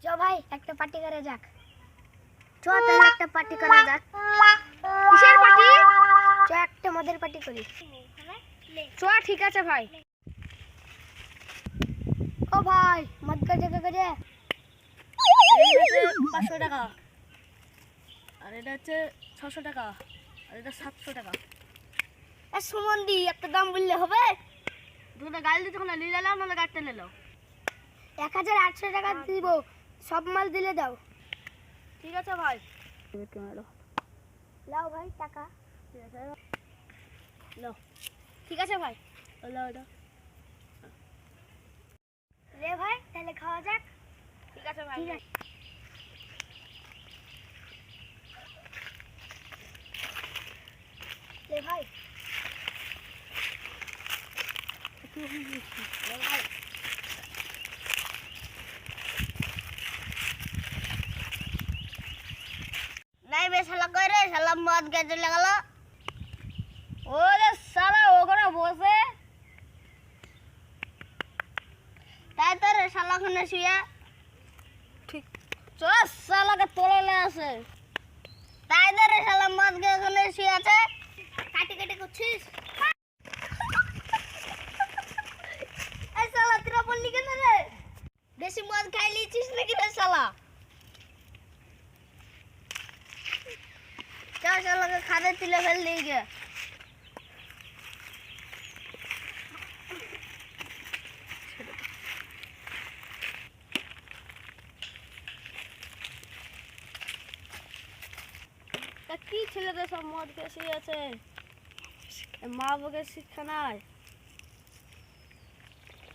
চ ভাই একটা পার্টি করা যাক। চ তাহলে একটা পার্টি করা যাক। কিসের পার্টি? চ একটা মদের পার্টি করি। চ ঠিক আছে ভাই। ও ভাই মদ কাজে কাজে 500 টাকা, আর এটা হচ্ছে 600 টাকা, আর এটা 700 টাকা। সুমন্দি একটা দাম বললে হবে? তোমরা গাড়ি দিতে না নিয়ে নাও, নাহলে গাড়িতে নিয়ে নাও। 1800 টাকা দিব, সব মাল দিলে দাও। ঠিক আছে ভাই। লাও ভাই টাকা। ঠিক আছে নাও। ঠিক আছে ভাই, নাও এটা। রে ভাই তাহলে খাওয়া যাক। ঠিক আছে ভাই। ঠিক আছে রে ভাই। নাই বে শালা কই রে, শালা মদ খেয়ে চলে গেল। ওরে শালা ওখানে বসে, তাই তো রে শালা ওখানে শুয়ে। ঠিক চল শালাকে তোলে আসে, তাই তো রে শালা মদ খেয়ে ওখানে শুয়ে আছে। কাটি কাটি করছিস? এই শালা তোরা বললি কেন রে? বেশি মদ খাই লিছিস নাকি রে শালা? চল শালাকে খাদে তুলে ফেল দিকে। কি ছেলেদের সব মদ খেয়ে শুয়ে আছে, মা বাবাকে শিক্ষা নাই।